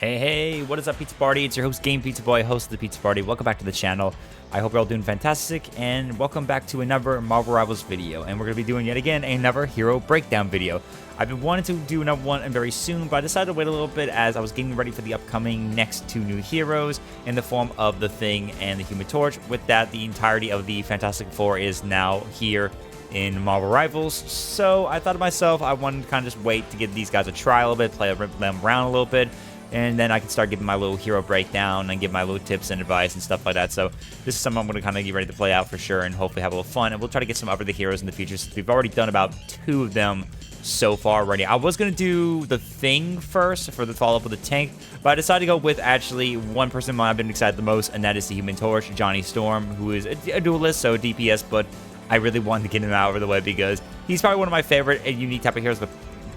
Hey, what is up, Pizza Party? It's your host, Game Pizza Boy, host of the Pizza Party. Welcome back to the channel. I hope you're all doing fantastic, and welcome back to another Marvel Rivals video. And we're going to be doing, yet again, another hero breakdown video. I've been wanting to do another one very soon, but I decided to wait a little bit as I was getting ready for the upcoming next two new heroes in the form of the Thing and the Human Torch. With that, the entirety of the Fantastic Four is now here in Marvel Rivals, so I thought to myself I wanted to kind of just wait to give these guys a try a little bit, play them around a little bit, and then I can start giving my little hero breakdown and give my little tips and advice and stuff like that. So this is something I'm going to kind of get ready to play out for sure and hopefully have a little fun. And we'll try to get some other heroes in the future since we've already done about 2 of them so far already. I was going to do the Thing first for the follow-up with the Tank, but I decided to go with actually one person I've been excited the most, and that is the Human Torch, Johnny Storm, who is a duelist, so DPS, but I really wanted to get him out of the way because he's probably one of my favorite and unique type of heroes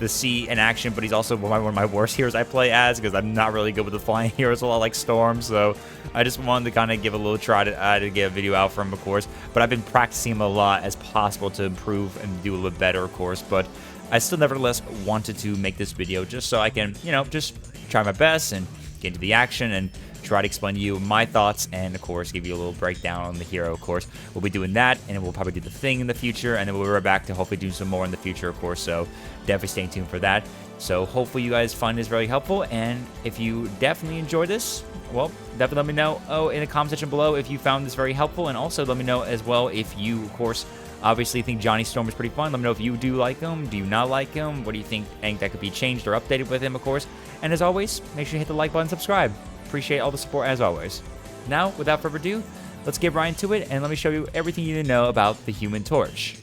to see in action, but he's also one of my worst heroes I play as because I'm not really good with the flying heroes a lot like Storm, so I just wanted to kind of give a little try to get a video out for him, of course, but I've been practicing him a lot as possible to improve and do a little bit better, of course, but I still nevertheless wanted to make this video just so I can, just try my best and get into the action and try to explain to you my thoughts and, of course, give you a little breakdown on the hero, of course. We'll be doing that, and then we'll probably do the Thing in the future, and then we'll be right back to hopefully do some more in the future, of course, so definitely stay tuned for that. So hopefully you guys find this very helpful, and if you definitely enjoy this, well, definitely let me know in the comment section below if you found this very helpful, and also let me know as well if you, of course, obviously think Johnny Storm is pretty fun. Let me know if you do like him. Do you not like him? What do you think that could be changed or updated with him, of course? And as always, make sure you hit the like button and subscribe. Appreciate all the support as always. Now, without further ado, let's get right into it and let me show you everything you need to know about the Human Torch.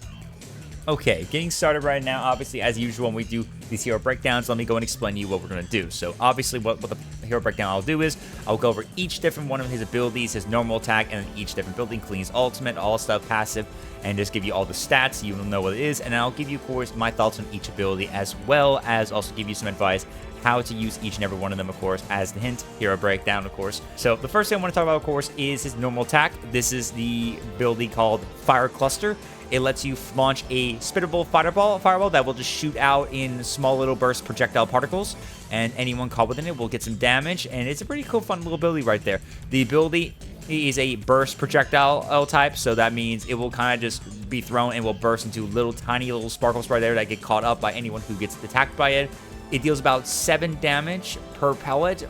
Okay, getting started right now, obviously, as usual, when we do these hero breakdowns, let me go and explain to you what we're going to do. So, obviously, what the hero breakdown I'll do is, I'll go over each different one of his abilities, his normal attack, and each different ability, including his ultimate, all stuff, passive, and just give you all the stats so you will know what it is, and I'll give you, of course, my thoughts on each ability, as well as also give you some advice how to use each and every one of them, of course, as the hint, hero breakdown, of course. So the first thing I want to talk about, of course, is his normal attack. This is the ability called Fire Cluster. It lets you launch a spittable fireball that will just shoot out in small little burst projectile particles, and anyone caught within it will get some damage, and it's a pretty cool, fun little ability right there. The ability is a burst projectile type, so that means it will kind of just be thrown and will burst into tiny little sparkles right there that get caught up by anyone who gets attacked by it. It deals about 7 damage per pellet,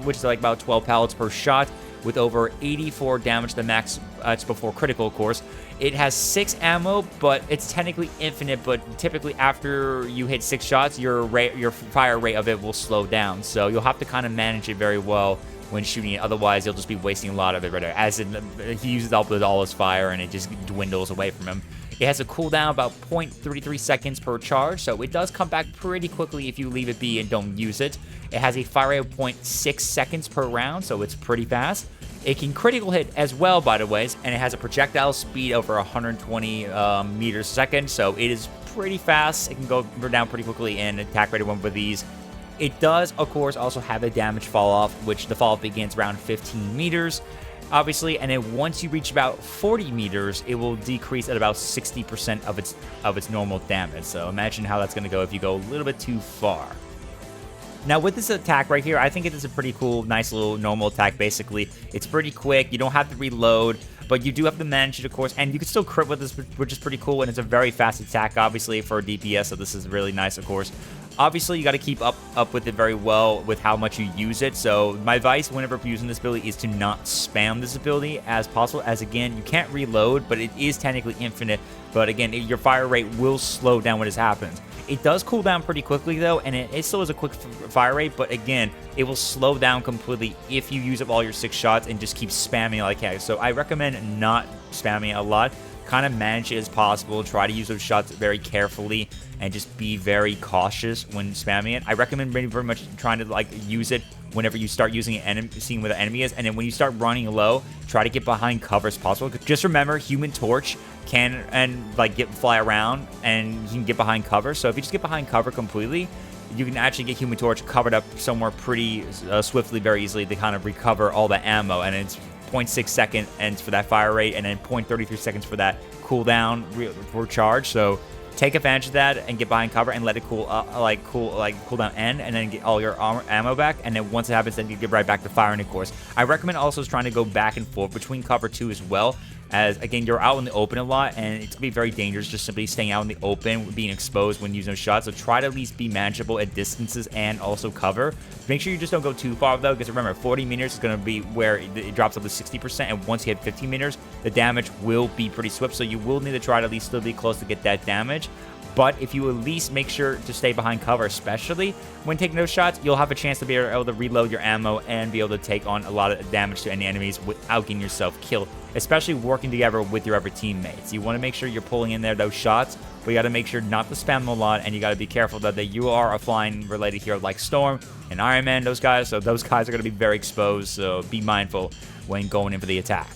which is like about 12 pellets per shot, with over 84 damage to the max. It's before critical, of course. It has 6 ammo, but it's technically infinite, but typically after you hit 6 shots, your fire rate of it will slow down. So you'll have to kind of manage it very well when shooting it. Otherwise, you'll just be wasting a lot of it right there. As in, he uses up with all his fire, and it just dwindles away from him. It has a cooldown about 0.33 seconds per charge, so it does come back pretty quickly if you leave it be and don't use it. It has a fire rate of 0.6 seconds per round, so it's pretty fast. It can critical hit as well, by the way, and it has a projectile speed over 120 meters a second, so it is pretty fast. It can go down pretty quickly and attack rate of 1 with these. It does, of course, also have a damage fall-off, which the fall-off begins around 15 meters. Obviously, and then once you reach about 40 meters, it will decrease at about 60% of its normal damage. So imagine how that's going to go if you go a little bit too far. Now, with this attack right here, I think it is a pretty cool, nice little normal attack, basically. It's pretty quick. You don't have to reload, but you do have to manage it, of course. And you can still crit with this, which is pretty cool. And it's a very fast attack, obviously, for DPS, so this is really nice, of course. Obviously, you got to keep up with it very well with how much you use it. So my advice whenever using this ability is to not spam this ability as possible, as again, you can't reload, but it is technically infinite. But again, your fire rate will slow down when this happens. It does cool down pretty quickly though, and it still has a quick fire rate, but again, it will slow down completely if you use up all your 6 shots and just keep spamming like heck. So I recommend not spamming it a lot. Kind of manage it as possible. Try to use those shots very carefully and just be very cautious when spamming it. I recommend very much trying to use it whenever you start using it, seeing where the enemy is, and then when you start running low, try to get behind cover as possible. Just remember, Human Torch can fly around and he can get behind cover. So if you just get behind cover completely, you can actually get Human Torch covered up somewhere pretty swiftly, very easily to kind of recover all the ammo, and it's 0.6 seconds for that fire rate, and then 0.33 seconds for that cooldown for charge. So take advantage of that and get behind cover and let it cool down end, and then get all your ammo back. And then once it happens, then you get right back to firing, of course. I recommend also trying to go back and forth between cover 2 as well, as again, you're out in the open a lot, and it's gonna be very dangerous just simply staying out in the open, being exposed when using those shots. So try to at least be manageable at distances and also cover. Make sure you just don't go too far though, because remember, 40 meters is gonna be where it drops up to 60%, and once you hit 15 meters, the damage will be pretty swift. So you will need to try to at least still be close to get that damage. But if you at least make sure to stay behind cover, especially when taking those shots, you'll have a chance to be able to reload your ammo and be able to take on a lot of damage to any enemies without getting yourself killed, especially working together with your other teammates. You want to make sure you're pulling in there those shots, but you got to make sure not to spam them a lot, and you got to be careful that you are a flying related hero like Storm and Iron Man, those guys. So those guys are going to be very exposed, so be mindful when going in for the attack.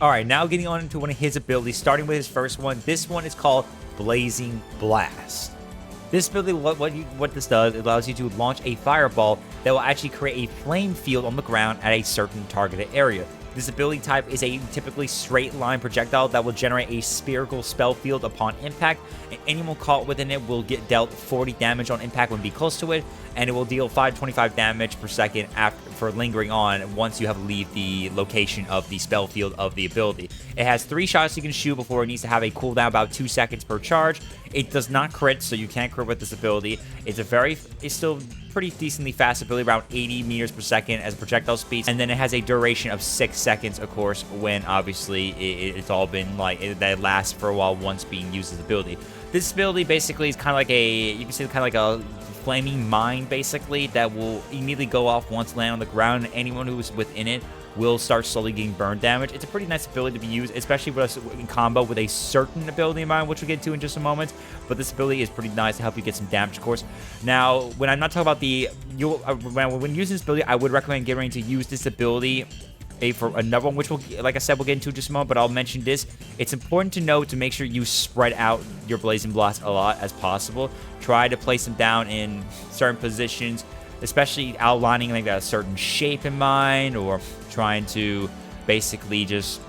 Alright, now getting on into one of his abilities, starting with his first one. This one is called Blazing Blast. This ability, what this does, it allows you to launch a fireball that will actually create a flame field on the ground at a certain targeted area. This ability type is a typically straight line projectile that will generate a spherical spell field upon impact, and anyone caught within it will get dealt 40 damage on impact when be close to it, and it will deal 525 damage per second for lingering on once you have leave the location of the spell field of the ability. It has 3 shots you can shoot before it needs to have a cooldown about 2 seconds per charge. It does not crit, so you can't crit with this ability. It's still pretty decently fast ability, around 80 meters per second as projectile speed, and then it has a duration of 6 seconds, of course, when obviously it's all been that lasts for a while once being used as ability. This ability basically is kind of like you can say kind of like a flaming mine, basically, that will immediately go off once land on the ground, and anyone who is within it will start slowly getting burn damage. It's a pretty nice ability to be used, especially in combo with a certain ability in mind, which we'll get to in just a moment. But this ability is pretty nice to help you get some damage, of course. Now, when I'm not talking about when using this ability, I would recommend getting ready to use this ability for another one, which like I said, we'll get into in just a moment, but I'll mention this. It's important to note to make sure you spread out your Blazing Blast a lot as possible. Try to place them down in certain positions, especially outlining like a certain shape in mind, or trying to basically just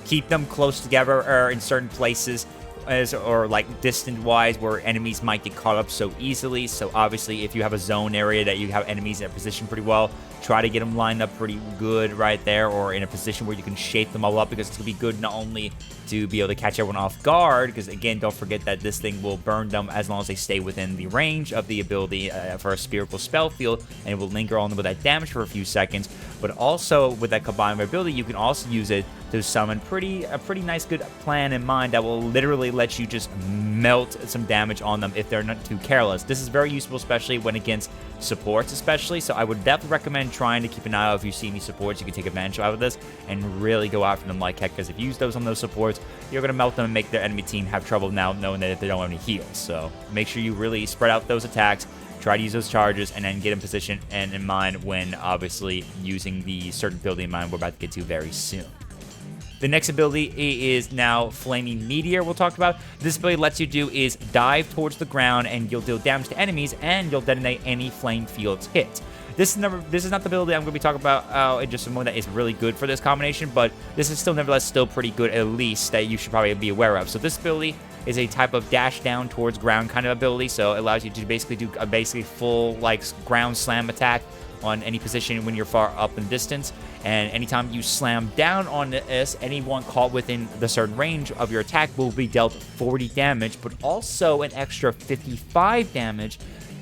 keep them close together or in certain places, or like distant wise where enemies might get caught up so easily. So obviously if you have a zone area that you have enemies in a position pretty well, try to get them lined up pretty good right there, or in a position where you can shape them all up, because it's going to be good not only to be able to catch everyone off guard, because again, don't forget that this thing will burn them as long as they stay within the range of the ability for a spherical spell field, and it will linger on them with that damage for a few seconds. But also with that combined ability, you can also use it to summon a pretty nice good plan in mind that will literally let you just melt some damage on them if they're not too careless. This is very useful, especially when against supports, especially. So I would definitely recommend trying to keep an eye out if you see any supports you can take advantage of this and really go after them like heck, because if you use those on those supports, you're going to melt them and make their enemy team have trouble now knowing that they don't have any heals. So make sure you really spread out those attacks, try to use those charges, and then get in position and in mind when obviously using the certain ability in mind we're about to get to very soon. The next ability is now Flaming Meteor we'll talk about. This ability lets you do is dive towards the ground, and you'll deal damage to enemies, and you'll detonate any flame fields hit. This is not the ability I'm going to be talking about in just a moment that is really good for this combination, but this is still nevertheless still pretty good, at least, that you should probably be aware of. So this ability is a type of dash down towards ground kind of ability, so it allows you to basically do a full like ground slam attack on any position when you're far up in distance. And anytime you slam down on this, anyone caught within the certain range of your attack will be dealt 40 damage, but also an extra 55 damage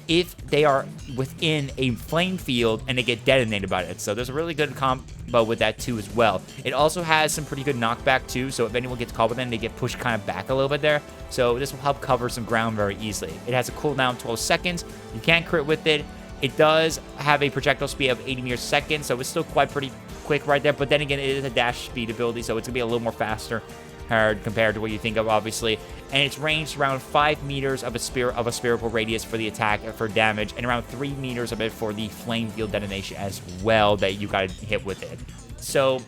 if they are within a flame field and they get detonated by it. So there's a really good combo with that too as well. It also has some pretty good knockback too, so if anyone gets caught within, they get pushed kind of back a little bit there. So this will help cover some ground very easily. It has a cooldown of 12 seconds. You can't crit with it. It does have a projectile speed of 80 meters per second, so it's still quite pretty quick right there. But then again, it is a dash speed ability, so it's going to be a little more faster compared to what you think of, obviously. And it's ranged around 5 meters of a spherical radius for the attack for damage, and around 3 meters of it for the flame field detonation as well that you got to hit with it. So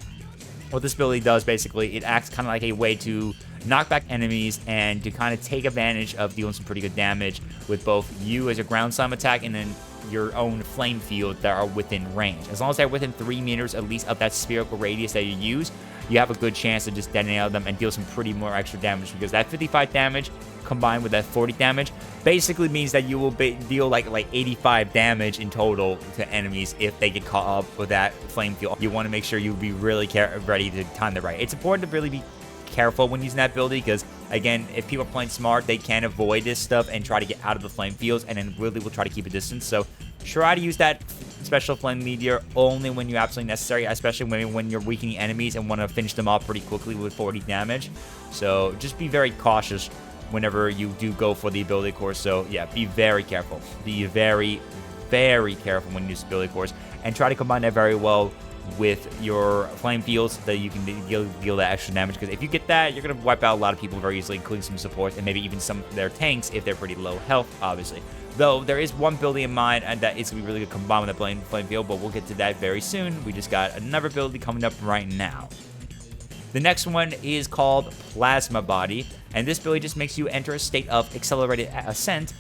what this ability does, basically, it acts kind of like a way to knock back enemies and to kind of take advantage of dealing some pretty good damage with both you as a ground slam attack and then your own flame field that are within range. As long as they're within 3 meters at least of that spherical radius that you use, you have a good chance to just detonate them and deal some pretty more extra damage, because that 55 damage combined with that 40 damage basically means that you will deal like 85 damage in total to enemies if they get caught up with that flame fuel. You want to make sure you be really ready to time the right. It's important to really be careful when using that ability, because again, if people are playing smart, they can avoid this stuff and try to get out of the flame fields, and then really will try to keep a distance. So try to use that special flame meteor only when you absolutely necessary, especially when you're weakening enemies and want to finish them off pretty quickly with 40 damage. So just be very cautious whenever you do go for the ability course. So yeah, be very careful. Be very, very careful when you use ability course, and try to combine that very well with your flame fields so that you can deal that extra damage, because if you get that, you're going to wipe out a lot of people very easily, including some supports and maybe even some of their tanks if they're pretty low health, obviously. Though there is one ability in mind, and that is going to be really good combined with the flame field, but we'll get to that very soon. We just got another ability coming up right now. The next one is called Plasma Body, and this ability just makes you enter a state of accelerated ascent.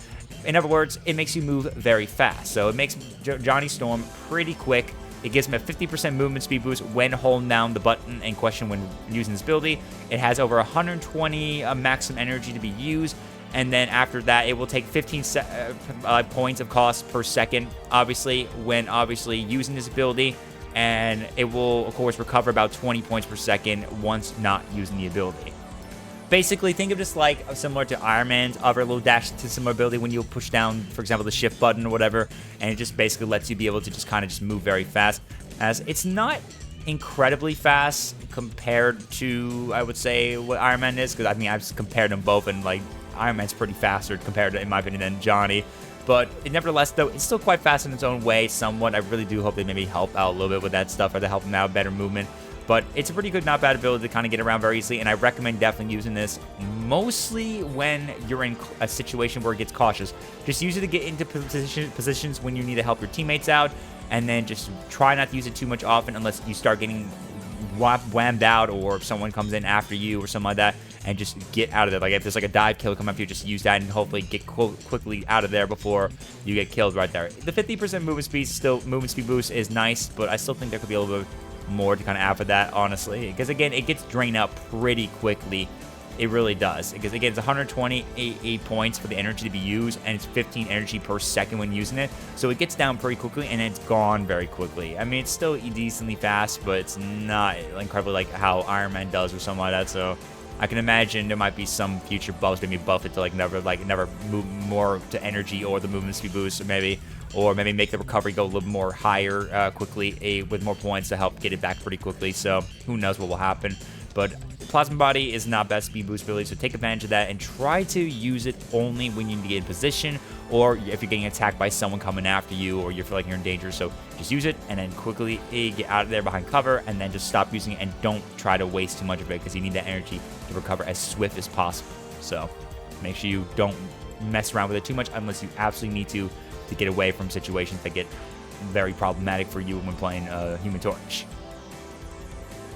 In other words, it makes you move very fast. So it makes Johnny Storm pretty quick. It gives him a 50% movement speed boost when holding down the button in question when using this ability. It has over 120 maximum energy to be used, and then after that, it will take 15 points of cost per second, obviously, when using this ability. And it will, of course, recover about 20 points per second once not using the ability. Basically, think of this like similar to Iron Man's other little dash to similar ability when you push down, for example, the shift button or whatever, and it just basically lets you be able to just kind of just move very fast. As it's not incredibly fast compared to, I would say, what Iron Man is, because I mean, I've compared them both, and like Iron Man's pretty faster compared to, in my opinion, than Johnny. But nevertheless, though, it's still quite fast in its own way, somewhat. I really do hope they maybe help out a little bit with that stuff, or to help him out, better movement. But it's a pretty good, not bad ability to kind of get around very easily, and I recommend definitely using this mostly when you're in a situation where it gets cautious. Just use it to get into positions when you need to help your teammates out, and then just try not to use it too much often unless you start getting whammed out, or if someone comes in after you or something like that, and just get out of there. Like if there's like a dive kill come up to you, just use that and hopefully get quickly out of there before you get killed right there. The 50% movement speed boost is nice, but I still think there could be a little bit more to kind of add for that, honestly, because again, it gets drained out pretty quickly. It really does, because again, it's 128 points for the energy to be used, and it's 15 energy per second when using it, so it gets down pretty quickly and it's gone very quickly. I mean, it's still decently fast, but it's not incredibly like how Iron Man does or something like that. So I can imagine there might be some future buffs, maybe buff it to never move more to energy or the movement speed boost, or maybe make the recovery go a little more higher quickly with more points to help get it back pretty quickly. So who knows what will happen. But Plasma Body is not best speed boost ability, so take advantage of that and try to use it only when you need to get in position, or if you're getting attacked by someone coming after you, or you feel like you're in danger. So just use it and then quickly get out of there behind cover, and then just stop using it, and don't try to waste too much of it, because you need that energy to recover as swift as possible. So make sure you don't mess around with it too much unless you absolutely need to get away from situations that get very problematic for you when playing Human Torch.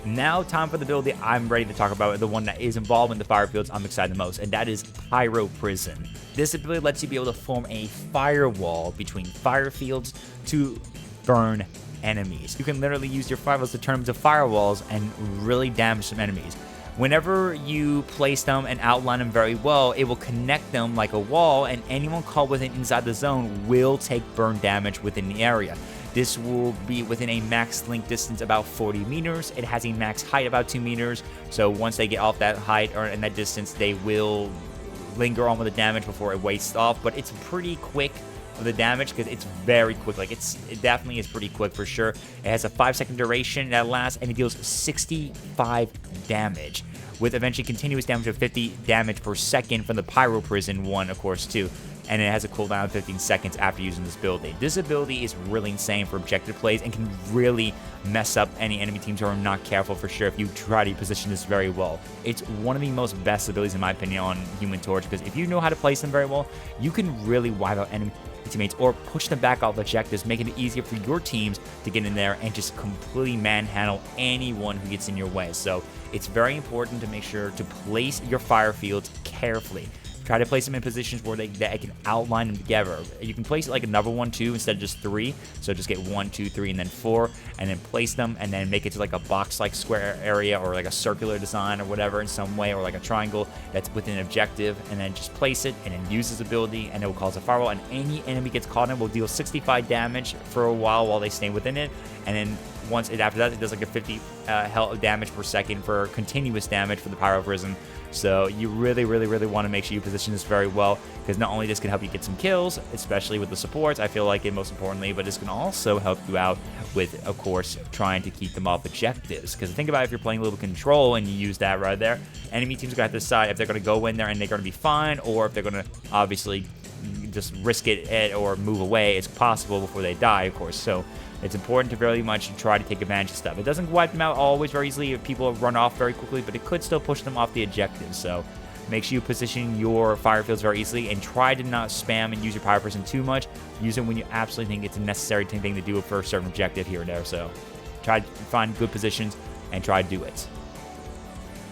Now, time for the ability I'm ready to talk about, the one that is involved in the fire fields I'm excited the most, and that is Pyro Prison. This ability lets you be able to form a firewall between fire fields to burn enemies. You can literally use your firewalls to turn them into firewalls and really damage some enemies. Whenever you place them and outline them very well, it will connect them like a wall, and anyone caught within inside the zone will take burn damage within the area. This will be within a max link distance about 40 meters. It has a max height about 2 meters. So once they get off that height or in that distance, they will linger on with the damage before it wastes off. But it's pretty quick with the damage, because it's very quick. Like it definitely is pretty quick for sure. It has a 5-second duration that lasts, and it deals 65 damage, with eventually continuous damage of 50 damage per second from the Pyro Prison one, of course, too. And it has a cooldown of 15 seconds after using this ability. This ability is really insane for objective plays and can really mess up any enemy teams who are not careful, for sure, if you try to position this very well. It's one of the most best abilities, in my opinion, on Human Torch, because if you know how to place them very well, you can really wipe out enemy teammates or push them back off objectives, making it easier for your teams to get in there and just completely manhandle anyone who gets in your way. So it's very important to make sure to place your fire fields carefully. Try to place them in positions where that can outline them together. You can place it like another 1, 2 instead of just 3. So just get 1, 2, 3, and then 4, and then place them, and then make it to like a box-like square area or like a circular design or whatever in some way, or like a triangle that's within an objective, and then just place it and then use this ability, and it will cause a fireball, and any enemy gets caught in it will deal 65 damage for a while they stay within it, and then once after that, it does like a 50 health damage per second for continuous damage for the Pyro Prism. So you really want to make sure you position this very well, because not only this can help you get some kills, especially with the supports, I feel like, and most importantly, but this can also help you out with, of course, trying to keep them off objectives. Because think about it, if you're playing a little control and you use that right there, enemy teams are going to have to decide if they're going to go in there and they're going to be fine, or if they're going to obviously just risk it or move away. It's possible before they die, of course. So it's important to very much try to take advantage of stuff. It doesn't wipe them out always very easily if people run off very quickly, but it could still push them off the objective. So make sure you position your fire fields very easily, and try to not spam and use your Pyro Prism too much. Use it when you absolutely think it's a necessary thing to do for a certain objective here and there. So try to find good positions and try to do it.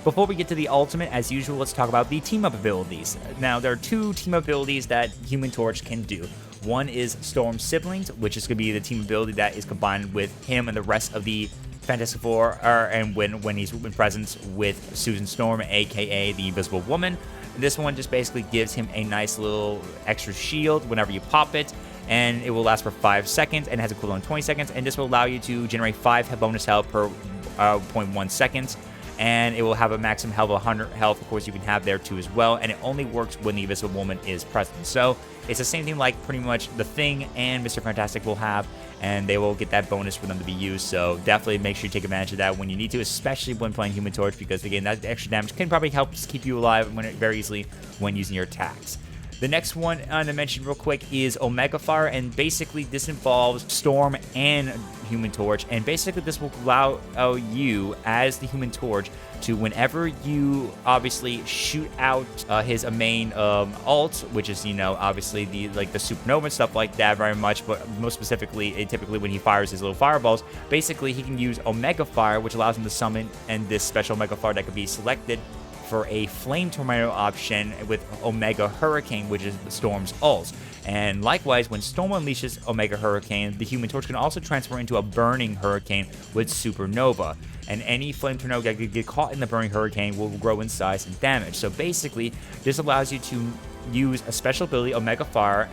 Before we get to the ultimate, as usual, let's talk about the team-up abilities. Now, there are 2 team-up abilities that Human Torch can do. One is Storm's Siblings, which is going to be the team ability that is combined with him and the rest of the Fantastic Four, and when he's in presence with Susan Storm, aka the Invisible Woman. This one just basically gives him a nice little extra shield whenever you pop it, and it will last for 5 seconds, and it has a cooldown of 20 seconds, and this will allow you to generate 5 bonus health per 0.1 seconds. And it will have a maximum health of 100 health, of course, you can have there too as well, and it only works when the Invisible Woman is present. So it's the same thing like pretty much The Thing and Mr. Fantastic will have, and they will get that bonus for them to be used. So definitely make sure you take advantage of that when you need to, especially when playing Human Torch, because again, that extra damage can probably help keep you alive very easily when using your attacks. The next one to mention real quick is Omega Fire, and basically this involves Storm and Human Torch, and basically this will allow you as the Human Torch to, whenever you obviously shoot out his main ult, which is, you know, obviously the supernova and stuff like that very much, but most specifically, typically when he fires his little fireballs, basically he can use Omega Fire, which allows him to summon, and this special Omega Fire that could be selected for a Flame Tornado option with Omega Hurricane, which is the Storm's ult. And likewise, when Storm unleashes Omega Hurricane, the Human Torch can also transfer into a Burning Hurricane with Supernova. And any Flame Tornado that could get caught in the Burning Hurricane will grow in size and damage. So basically, this allows you to use a special ability, Omega Fire,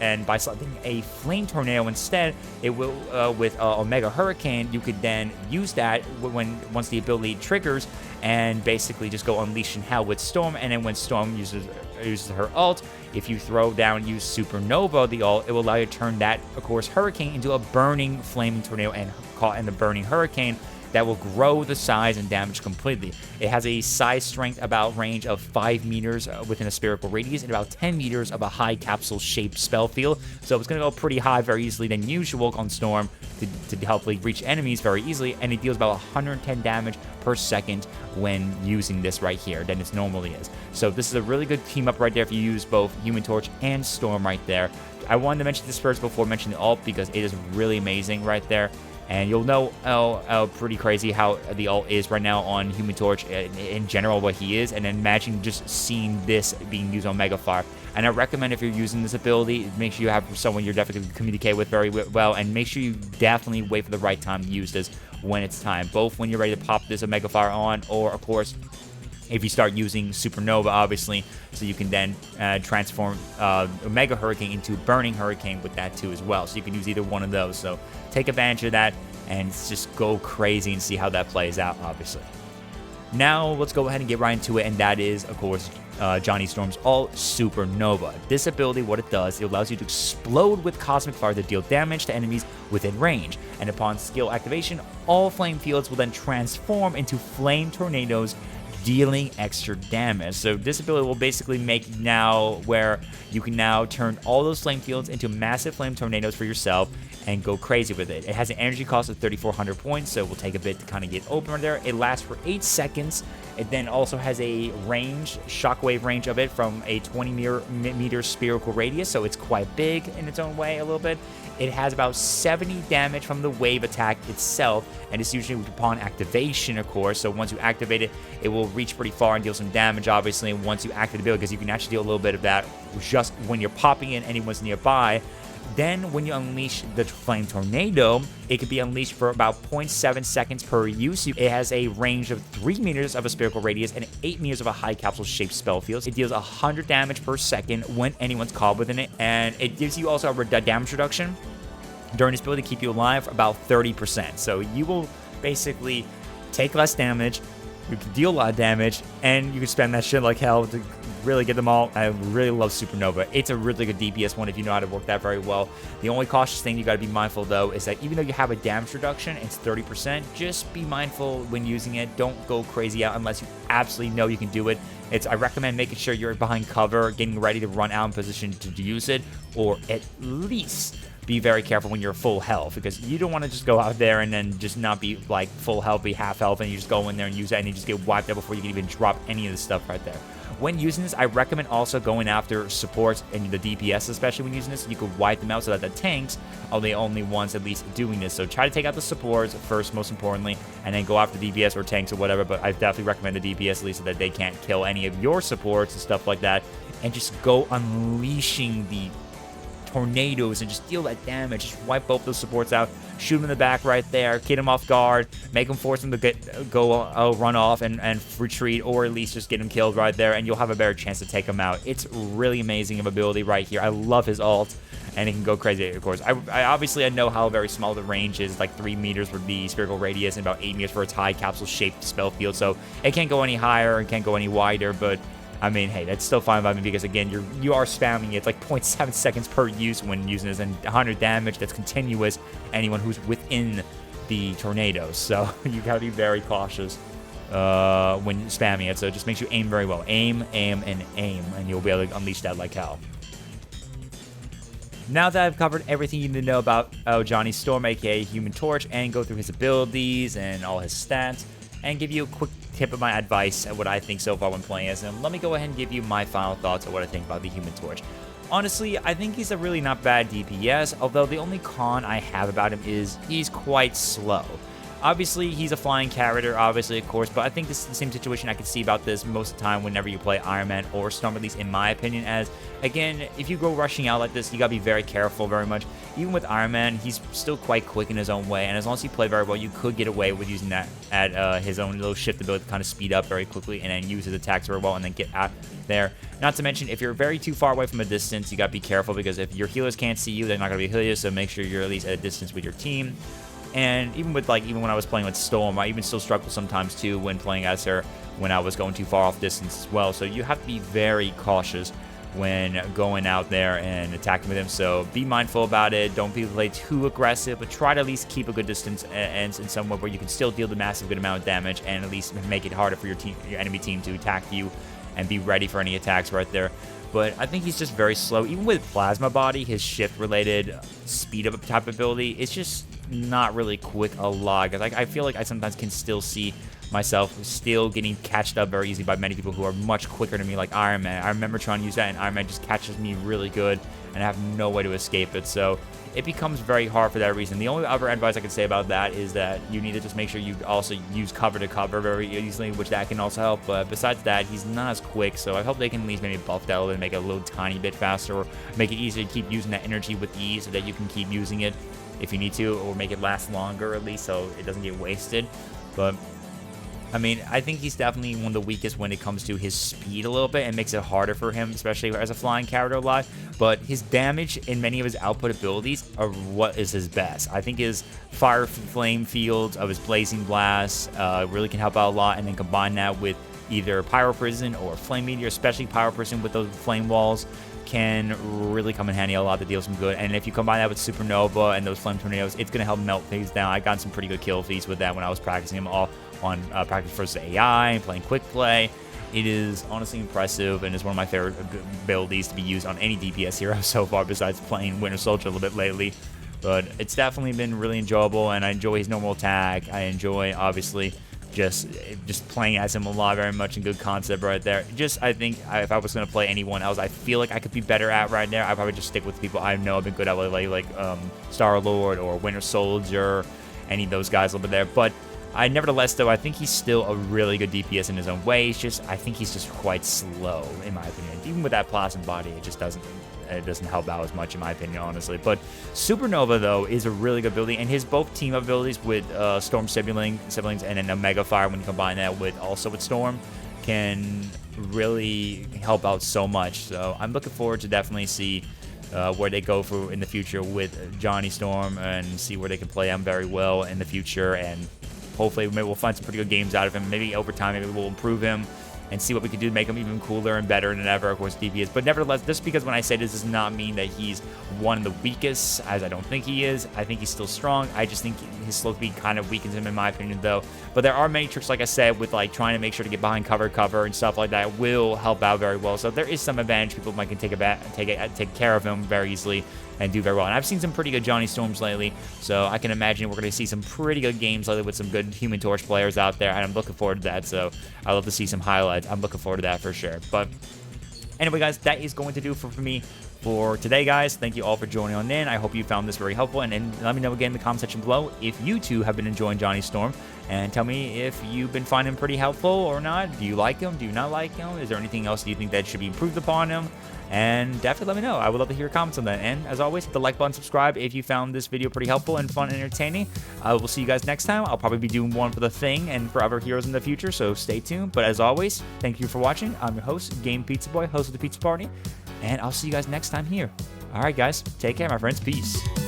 and by selecting a Flame Tornado instead, it will with Omega Hurricane, you could then use that once the ability triggers, and basically just go unleashing hell with Storm. And then when Storm uses her ult, if you throw down, use Supernova, the ult, it will allow you to turn that, of course, Hurricane into a burning Flaming Tornado and caught in the Burning Hurricane that will grow the size and damage completely. It has a size strength about range of 5 meters within a spherical radius, and about 10 meters of a high capsule shaped spell field. So it's going to go pretty high very easily than usual on Storm to hopefully reach enemies very easily, and it deals about 110 damage per second when using this right here than it normally is. So this is a really good team up right there if you use both Human Torch and Storm right there. I wanted to mention this first before mentioning the ult, because it is really amazing right there. And you'll know pretty crazy how the ult is right now on Human Torch in general, what he is, and then imagine just seeing this being used on Omega Fire. And I recommend, if you're using this ability, make sure you have someone you're definitely going to communicate with very well, and make sure you definitely wait for the right time to use this when it's time, both when you're ready to pop this Omega Fire on, or of course if you start using Supernova, obviously, so you can then transform Omega Hurricane into Burning Hurricane with that too as well. So you can use either one of those. So take advantage of that and just go crazy and see how that plays out, obviously. Now let's go ahead and get right into it, and that is, of course, Johnny Storm's ult, Supernova. This ability, what it does, it allows you to explode with cosmic fire to deal damage to enemies within range. And upon skill activation, all flame fields will then transform into flame tornadoes, dealing extra damage. So this ability will basically make now where you can now turn all those flame fields into massive flame tornadoes for yourself and go crazy with it. It has an energy cost of 3,400 points, so it will take a bit to kind of get open right there. It lasts for 8 seconds. It then also has a range, shockwave range of it from a 20 meter spherical radius, so it's quite big in its own way a little bit. It has about 70 damage from the wave attack itself, and it's usually upon activation, of course. So once you activate it, it will reach pretty far and deal some damage, obviously, once you activate the ability, because you can actually deal a little bit of that just when you're popping in anyone's nearby. Then when you unleash the Flame Tornado, it can be unleashed for about 0.7 seconds per use. It has a range of 3 meters of a spherical radius and 8 meters of a high capsule-shaped spell field. It deals 100 damage per second when anyone's caught within it, and it gives you also a damage reduction during this ability to keep you alive about 30%. So you will basically take less damage, you can deal a lot of damage, and you can spend that shit like hell to really get them all. I really love Supernova. It's a really good DPS one if you know how to work that very well. The only cautious thing you got to be mindful, though, is that even though you have a damage reduction, it's 30%, just be mindful when using it. Don't go crazy out unless you absolutely know you can do it. I recommend making sure you're behind cover, getting ready to run out in position to use it, or at least be very careful when you're full health, because you don't want to just go out there and then just not be like full health, be half health, and you just go in there and use it and you just get wiped out before you can even drop any of the stuff right there. When using this, I recommend also going after supports and the DPS, especially when using this. You could wipe them out so that the tanks are the only ones at least doing this. So try to take out the supports first, most importantly, and then go after DPS or tanks or whatever. But I definitely recommend the DPS at least so that they can't kill any of your supports and stuff like that. And just go unleashing the tornadoes and just deal that damage. Just wipe both those supports out, shoot them in the back right there, get them off guard, make them force them to run off and retreat, or at least just get them killed right there, and you'll have a better chance to take them out. It's really amazing of ability right here. I love his ult, and it can go crazy, of course. I obviously know how very small the range is, like 3 meters for the spherical radius and about 8 meters for its high capsule-shaped spell field, so it can't go any higher and can't go any wider, but I mean, hey, that's still fine by me because, again, you are spamming it. It's like 0.7 seconds per use when using this, and 100 damage that's continuous anyone who's within the tornadoes. So you got to be very cautious when spamming it. So just make sure you aim very well. Aim, and aim, and you'll be able to unleash that like hell. Now that I've covered everything you need to know about Johnny Storm, aka Human Torch, and go through his abilities and all his stats, and give you a quick tip of my advice and what I think so far when playing as him, let me go ahead and give you my final thoughts on what I think about the Human Torch. Honestly, I think he's a really not bad DPS, although the only con I have about him is he's quite slow. Obviously, he's a flying character, obviously, of course, but I think this is the same situation I can see about this most of the time whenever you play Iron Man or Storm, at least in my opinion, as, again, if you go rushing out like this, you gotta be very careful very much. Even with Iron Man, he's still quite quick in his own way, and as long as you play very well, you could get away with using that at his own little shift ability to kind of speed up very quickly and then use his attacks very well and then get out there. Not to mention, if you're very too far away from a distance, you gotta be careful, because if your healers can't see you, they're not gonna be healers, so make sure you're at least at a distance with your team. And even when I was playing with Storm, I even still struggle sometimes too when playing as her when I was going too far off distance as well. So you have to be very cautious when going out there and attacking with him. So be mindful about it. Don't play too aggressive, but try to at least keep a good distance and in somewhere where you can still deal the massive good amount of damage and at least make it harder for your enemy team to attack you and be ready for any attacks right there. But I think he's just very slow. Even with Plasma Body, his shift-related speed-up type ability, it's just not really quick a lot. Because I feel like I sometimes can still see myself still getting catched up very easily by many people who are much quicker than me, like Iron Man. I remember trying to use that, and Iron Man just catches me really good, and I have no way to escape it. So it becomes very hard for that reason. The only other advice I can say about that is that you need to just make sure you also use cover to cover very easily, which that can also help. But besides that, he's not as quick, so I hope they can at least maybe buff that a little and make it a little tiny bit faster, or make it easier to keep using that energy with ease so that you can keep using it if you need to, or make it last longer at least so it doesn't get wasted. But I mean, I think he's definitely one of the weakest when it comes to his speed a little bit, and makes it harder for him, especially as a flying character a lot. But his damage in many of his output abilities are what is his best. I think his fire flame fields of his blazing blast really can help out a lot, and then combine that with either Pyro Prison or Flame Meteor, especially Pyro Prison with those flame walls, can really come in handy a lot to deal some good. And if you combine that with Supernova and those Flame Tornadoes, it's going to help melt things down. I got some pretty good kill feeds with that when I was practicing them all on Practice versus AI, playing Quick Play. It is honestly impressive, and is one of my favorite abilities to be used on any DPS hero so far, besides playing Winter Soldier a little bit lately. But it's definitely been really enjoyable, and I enjoy his normal attack. I enjoy, obviously, just playing as him a lot, very much in good concept right there. I think if I was going to play anyone else I feel like I could be better at right now, I'd probably just stick with people I know I've been good at, like Star-Lord or Winter Soldier, any of those guys over there. But Nevertheless, though, I think he's still a really good DPS in his own way. I think he's just quite slow, in my opinion. Even with that plasma body, it doesn't help out as much, in my opinion, honestly. But Supernova, though, is a really good ability, and his both team abilities with Storm siblings and then Omega Fire, when you combine that with Storm, can really help out so much. So I'm looking forward to definitely see where they go for in the future with Johnny Storm, and see where they can play him very well in the future, and hopefully maybe we'll find some pretty good games out of him. Maybe over time, maybe we'll improve him and see what we can do to make him even cooler and better than ever, of course, DPS. But nevertheless, just because when I say this does not mean that he's one of the weakest, as I don't think he is. I think he's still strong. I just think his slow speed kind of weakens him, in my opinion, though. But there are many tricks, like I said, with like trying to make sure to get behind cover and stuff like that will help out very well. So there is some advantage. People might can take care of him very easily and do very well. And I've seen some pretty good Johnny Storms lately, so I can imagine we're going to see some pretty good games lately with some good Human Torch players out there, and I'm looking forward to that. So I love to see some highlights. I'm looking forward to that for sure. But anyway, guys, that is going to do for me for today, guys. Thank you all for joining on in. I hope you found this very helpful, and let me know again in the comment section below if you too have been enjoying Johnny Storm, and tell me if you've been finding him pretty helpful or not. Do you like him? Do you not like him? Is there anything else you think that should be improved upon him? And definitely let me know. I would love to hear your comments on that. And as always, hit the like button, subscribe if you found this video pretty helpful and fun and entertaining. I will see you guys next time. I'll probably be doing one for The Thing and for other heroes in the future, so stay tuned. But as always, thank you for watching. I'm your host, Game Pizza Boy, host of the Pizza Party, and I'll see you guys next time here. All right, guys, take care, my friends. Peace.